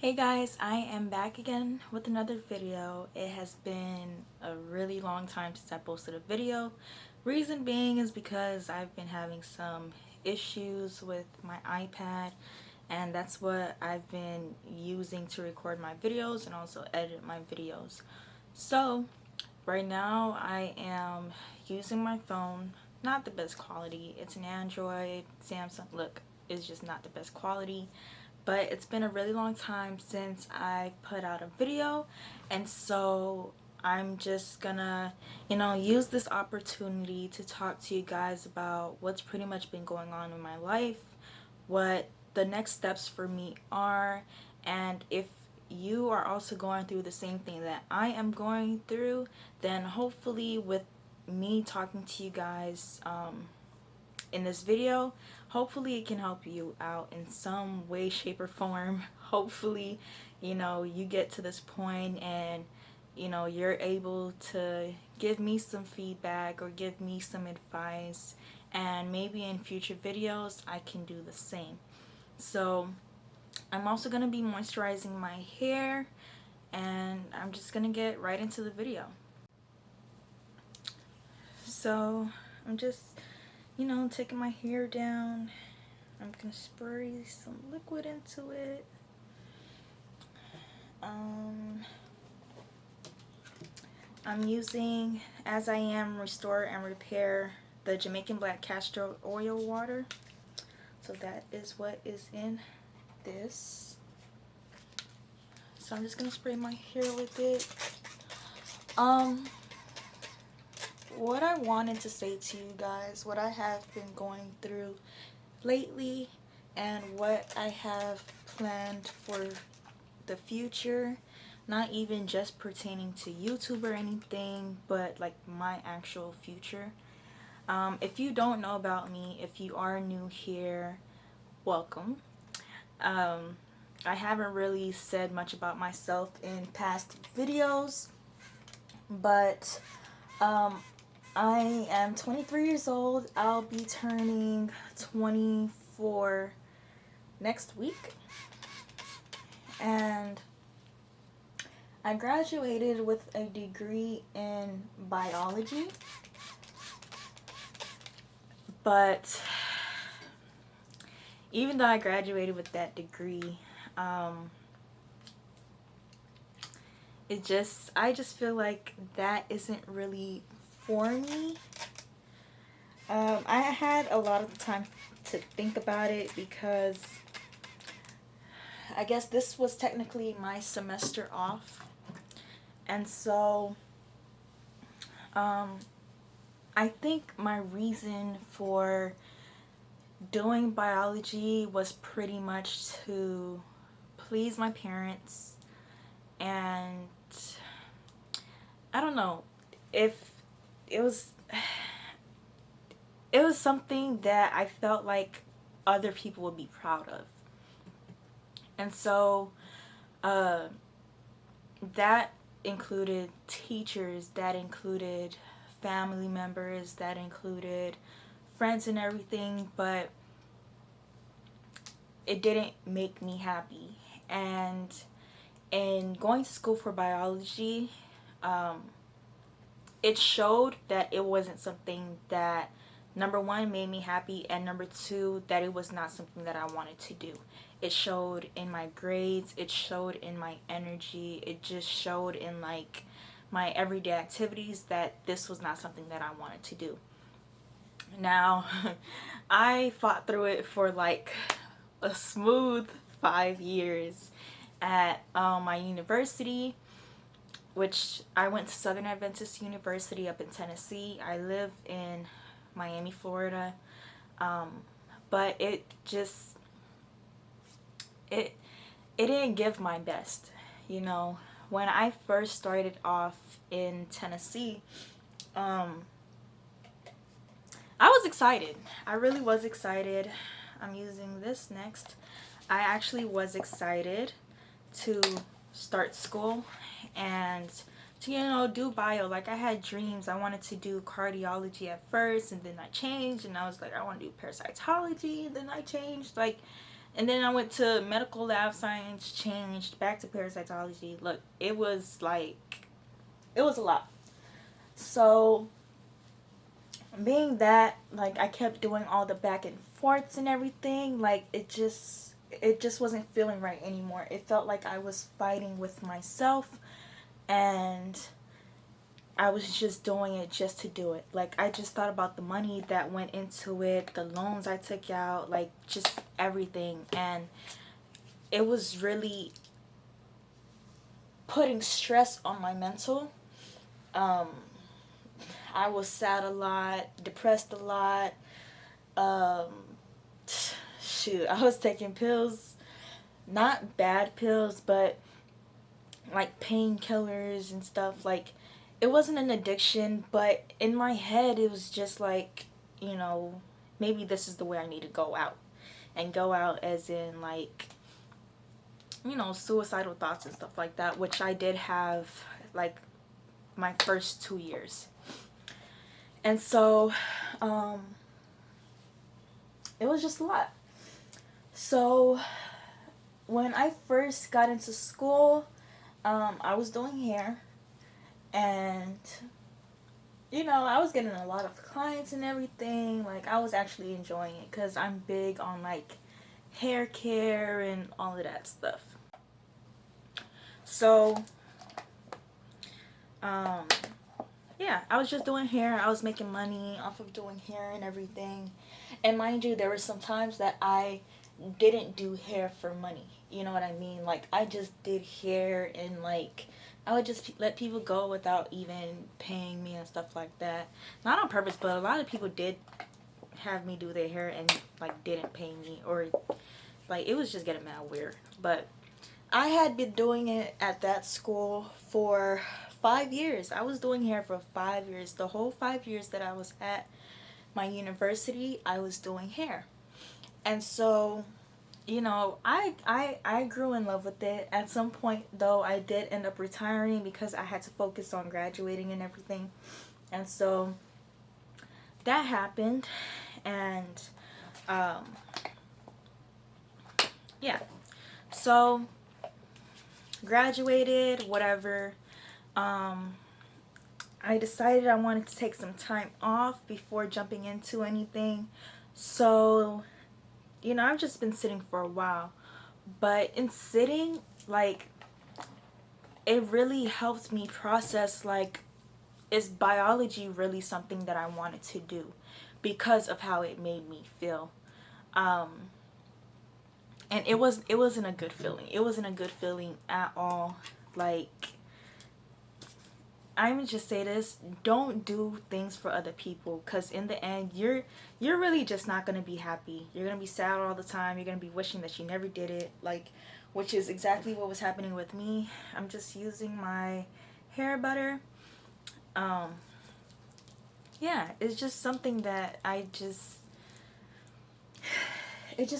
Hey guys, I am back again with another video. It has been a really long time since I posted a video. Reason being is because I've been having some issues with my iPad, and that's what I've been using to record my videos and also edit my videos. So right now I am using my phone. Not the best quality. It's an Android, Samsung. Look, it's just not the best quality, but it's been a really long time since I've put out a video, and so I'm just gonna use this opportunity to talk to you guys about what's pretty much been going on in my life, what the next steps for me are, and if you are also going through the same thing that I am going through, then hopefully with me talking to you guys in this video, hopefully it can help you out in some way, shape, or form. Hopefully, you get to this point and you're able to give me some feedback or give me some advice, and maybe in future videos I can do the same. So I'm also going to be moisturizing my hair, and I'm just going to get right into the video. So I'm just taking my hair down. I'm gonna spray some liquid into it. I'm using As I Am Restore and Repair, the Jamaican Black Castor Oil Water. So that is what is in this. So I'm just gonna spray my hair with it. What I wanted to say to you guys, what I have been going through lately, and what I have planned for the future, not even just pertaining to YouTube or anything, but like my actual future. If you don't know about me, if you are new here, welcome. I haven't really said much about myself in past videos, but I am 23 years old. I'll be turning 24 next week. And I graduated with a degree in biology. But even though I graduated with that degree, I just feel like that isn't really for me. I had a lot of time to think about it because I guess this was technically my semester off, and so I think my reason for doing biology was pretty much to please my parents, and I don't know if it was something that I felt like other people would be proud of. And so that included teachers, that included family members, that included friends and everything, but it didn't make me happy. And in going to school for biology, it showed that it wasn't something that, number one, made me happy, and number two, that it was not something that I wanted to do. It showed in my grades, it showed in my energy, it just showed in like my everyday activities that this was not something that I wanted to do. Now, I fought through it for like a smooth 5 years at my university, which I went to Southern Adventist University up in Tennessee. I live in Miami, Florida, but it didn't give my best. When I first started off in Tennessee, I was excited. I really was excited. I'm using this next. I actually was excited to start school and to do bio. Like, I had dreams. I wanted to do cardiology at first, and then I changed, and I was like, I want to do parasitology, and then I changed. Like, And then I went to medical lab science, changed back to parasitology. Look, it was like, it was a lot. So, being that, like, I kept doing all the back and forths and everything, like, it just wasn't feeling right anymore. It felt like I was fighting with myself, and I was just doing it just to do it. Like, I just thought about the money that went into it, the loans I took out, like, just everything. And it was really putting stress on my mental. Um, I was sad a lot, depressed a lot. Um, shoot, I was taking pills, not bad pills, but like painkillers and stuff. Like, it wasn't an addiction, but in my head it was just like, maybe this is the way I need to go out. And go out as in, like, suicidal thoughts and stuff like that, which I did have, like, my first 2 years. And so it was just a lot. So when I first got into school, I was doing hair, and I was getting a lot of clients and everything. Like, I was actually enjoying it because I'm big on, like, hair care and all of that stuff. So, yeah, I was just doing hair. I was making money off of doing hair and everything. And mind you, there were some times that I didn't do hair for money. You know what I mean? Like, I just did hair, and, like, I would just let people go without even paying me and stuff like that. Not on purpose, but a lot of people did have me do their hair and, like, didn't pay me, or, like, it was just getting mad weird. But I had been doing it at that school for 5 years. I was doing hair for 5 years. The whole 5 years that I was at my university, I was doing hair. And so, I grew in love with it. At some point, though, I did end up retiring because I had to focus on graduating and everything. And so that happened. And yeah. So graduated, whatever. I decided I wanted to take some time off before jumping into anything. So, I've just been sitting for a while. But in sitting, like, it really helped me process, like, is biology really something that I wanted to do because of how it made me feel. And it wasn't a good feeling. It wasn't a good feeling at all. Like, I'm gonna just say this: don't do things for other people, because in the end, you're really just not gonna be happy. You're gonna be sad all the time. You're gonna be wishing that you never did it, like, which is exactly what was happening with me. I'm just using my hair butter. Yeah, it's just something that it just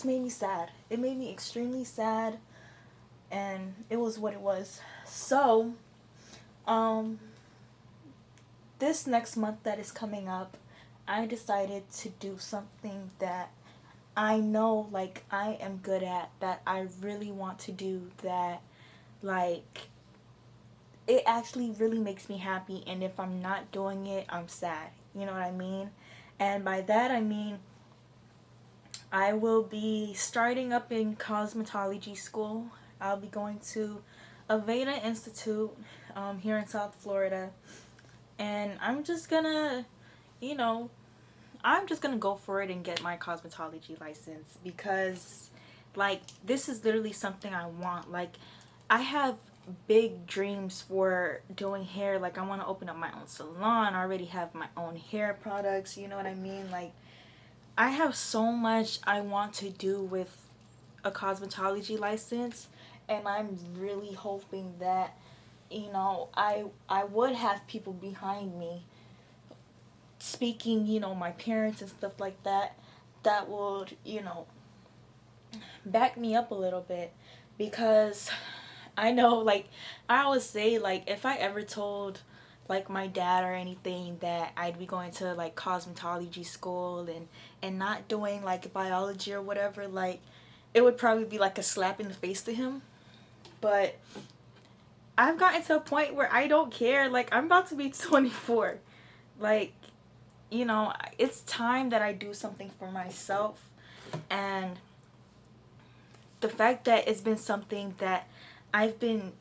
made me sad. It made me extremely sad, and it was what it was. So, this next month that is coming up, I decided to do something that I know, like, I am good at, that I really want to do, that, like, it actually really makes me happy, and if I'm not doing it, I'm sad. You know what I mean? And by that, I mean, I will be starting up in cosmetology school. I'll be going to Aveda Institute here in South Florida. And I'm just gonna, go for it and get my cosmetology license, because, like, this is literally something I want. Like, I have big dreams for doing hair. Like, I want to open up my own salon. I already have my own hair products. You know what I mean? Like, I have so much I want to do with a cosmetology license, and I'm really hoping that, I would have people behind me speaking, my parents and stuff like that, that would, back me up a little bit, because I know, like, I always say, like, if I ever told, like, my dad or anything that I'd be going to, like, cosmetology school and not doing, like, biology or whatever, like, it would probably be like a slap in the face to him. But I've gotten to a point where I don't care. Like, I'm about to be 24. Like, you know, it's time that I do something for myself. And the fact that it's been something that I've been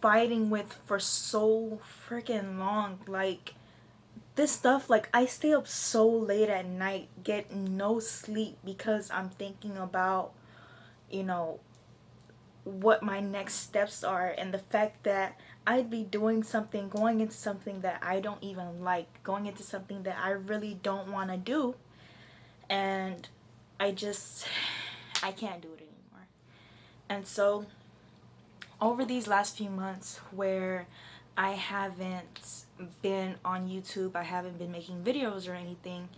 fighting with for so freaking long, like, this stuff, like, I stay up so late at night, get no sleep because I'm thinking about, you know, what my next steps are, and the fact that I'd be doing something, going into something that I don't even like, going into something that I really don't want to do, and I just, I can't do it anymore. And so, over these last few months where I haven't been on YouTube, I haven't been making videos or anything,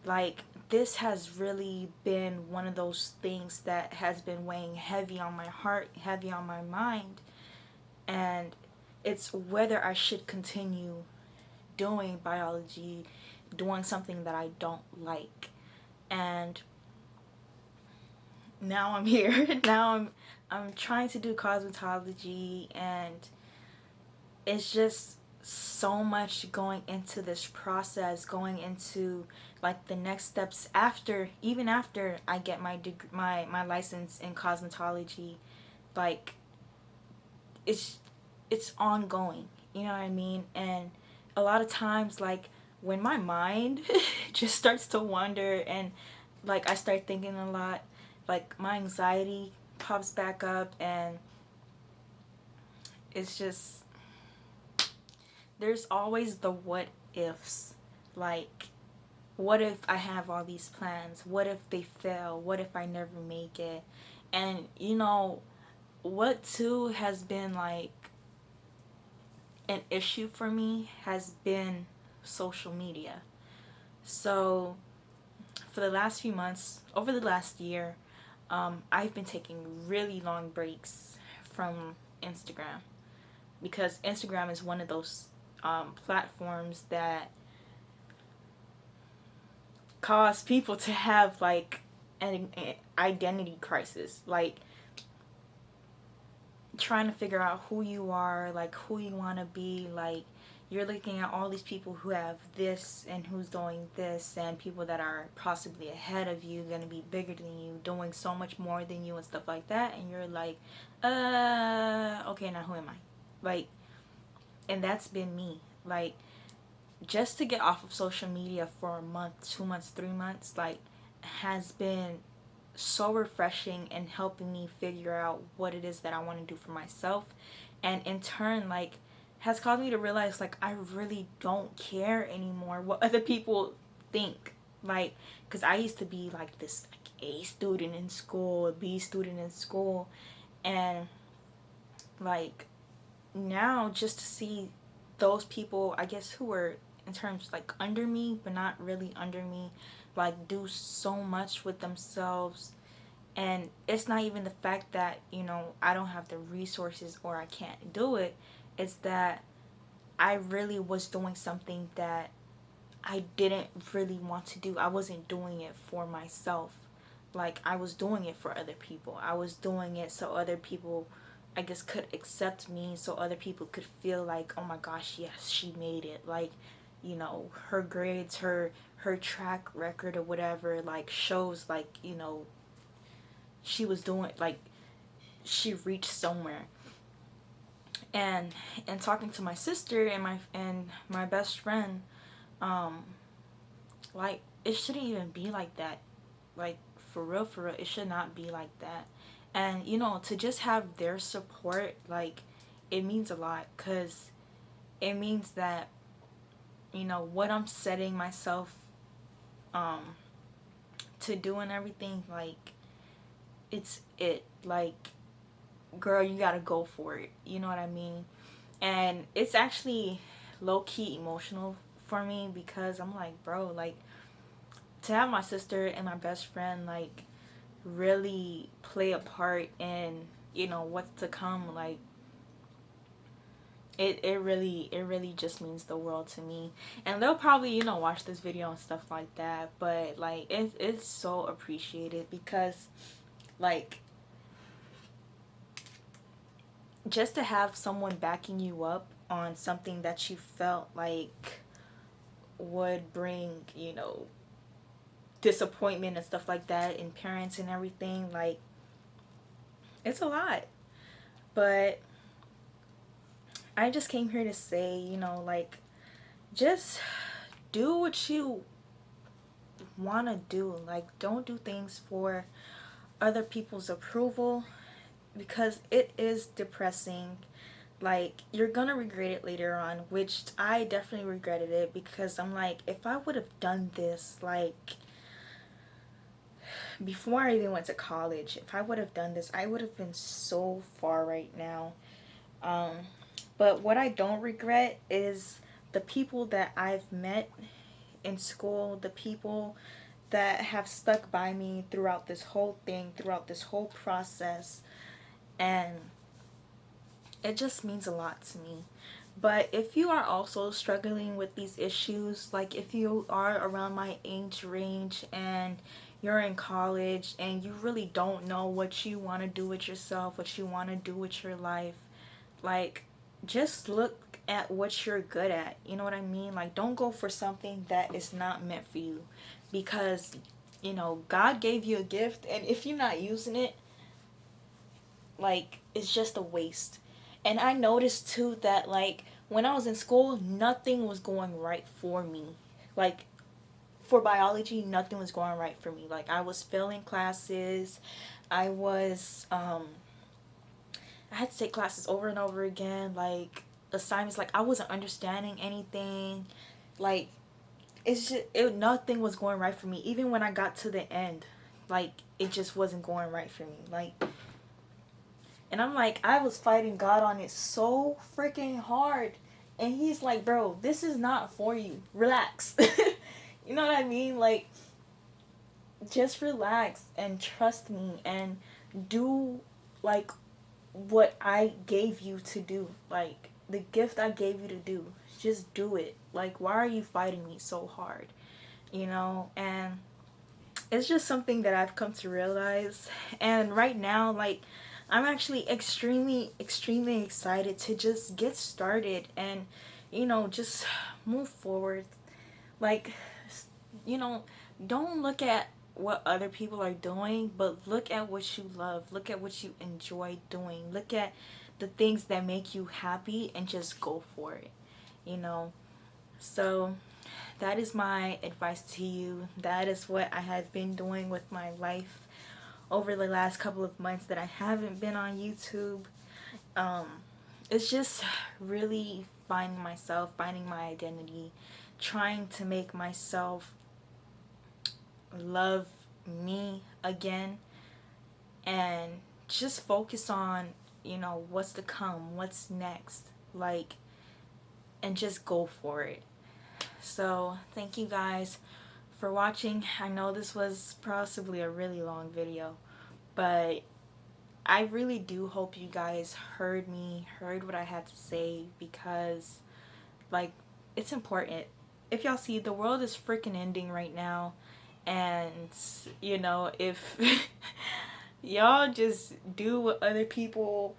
like, this has really been one of those things that has been weighing heavy on my heart, heavy on my mind. And it's whether I should continue doing biology, doing something that I don't like. And now I'm here. Now I'm trying to do cosmetology, and it's just so much going into this process, going into like the next steps after, even after I get my license in cosmetology. Like, it's it's ongoing, you know what I mean? And a lot of times, like, when my mind just starts to wander, and like I start thinking a lot, like my anxiety pops back up, and it's just, there's always the what ifs. Like, what if I have all these plans? What if they fail? What if I never make it? And you know, what too has been like an issue for me has been social media. So, for the last few months, over the last year, I've been taking really long breaks from Instagram, because Instagram is one of those platforms that cause people to have like an identity crisis, like trying to figure out who you are, like who you want to be. Like, you're looking at all these people who have this and who's doing this, and people that are possibly ahead of you, going to be bigger than you, doing so much more than you and stuff like that, and you're like, okay, now who am I? Like, and that's been me. Like, just to get off of social media for a month, 2 months, 3 months, like, has been so refreshing and helping me figure out what it is that I want to do for myself. And in turn, like, has caused me to realize, like, I really don't care anymore what other people think. Like, because I used to be like this, like, A student in school, a B student in school, and like, now just to see those people, I guess, who were in terms like under me but not really under me, like, do so much with themselves. And it's not even the fact that, you know, I don't have the resources or I can't do it. It's that I really was doing something that I didn't really want to do. I wasn't doing it for myself. Like, I was doing it for other people. I was doing it so other people, I guess, could accept me, so other people could feel like, oh my gosh, yes, she made it. Like, you know, her grades, her track record or whatever, like, shows, like, you know, she was doing, like, she reached somewhere. And talking to my sister and my best friend, um like, it shouldn't even be like that. Like, for real, it should not be like that. And you know, to just have their support, like, it means a lot, because it means that, you know, what I'm setting myself um to do and everything, like, it like, girl, you gotta go for it, you know what I mean? And it's actually low-key emotional for me, because I'm like, bro, like, to have my sister and my best friend, like, really play a part in, you know, what's to come, like, it really just means the world to me. And they'll probably, you know, watch this video and stuff like that, but like, it's so appreciated, because Like, just to have someone backing you up on something that you felt like would bring, you know, disappointment and stuff like that in parents and everything, like, it's a lot. But I just came here to say, you know, like, just do what you want to do. Like, don't do things for other people's approval, because it is depressing. Like, you're gonna regret it later on, which I definitely regretted it, because I'm like, if I would have done this, like, before I even went to college, if I would have done this, I would have been so far right now. Um, but what I don't regret is the people that I've met in school, the people that have stuck by me throughout this whole thing, throughout this whole process, and it just means a lot to me. But if you are also struggling with these issues, like if you are around my age range and you're in college and you really don't know what you want to do with yourself, what you want to do with your life, like, just look at what you're good at. You know what I mean? Like, don't go for something that is not meant for you, because, you know, God gave you a gift, and if you're not using it, like, it's just a waste. And I noticed too that, like, when I was in school, nothing was going right for me. Like, for biology, nothing was going right for me. Like, I was failing classes. I was I had to take classes over and over again, like assignments, like I wasn't understanding anything. Like, it's just, nothing was going right for me. Even when I got to the end, like, it just wasn't going right for me. Like, and I'm like, I was fighting God on it so freaking hard. And he's like, bro, this is not for you. Relax. You know what I mean? Like, just relax and trust me and do, like, what I gave you to do. Like, the gift I gave you to do. Just do it. Like, why are you fighting me so hard? You know? And it's just something that I've come to realize. And right now, like, I'm actually extremely excited to just get started and, you know, just move forward. Like, you know, don't look at what other people are doing, but look at what you love. Look at what you enjoy doing. Look at the things that make you happy and just go for it, you know? So that is my advice to you. That is what I have been doing with my life over the last couple of months that I haven't been on YouTube. Um, it's just really finding myself, finding my identity, trying to make myself love me again, and just focus on, you know, what's to come, what's next, like, and just go for it. So thank you guys for watching. I know this was possibly a really long video, but I really do hope you guys heard me, heard what I had to say, because, like, it's important. If y'all see, the world is freaking ending right now, and, you know, if y'all just do what other people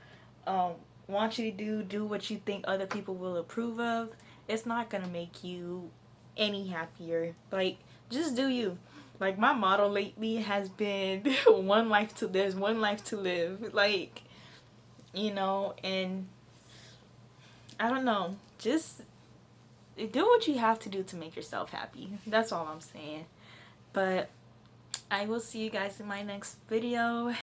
want you to do what you think other people will approve of, it's not gonna make you any happier. Like, just do you. Like, my motto lately has been there's one life to live. Like, you know, and I don't know, just do what you have to do to make yourself happy. That's all I'm saying. But I will see you guys in my next video.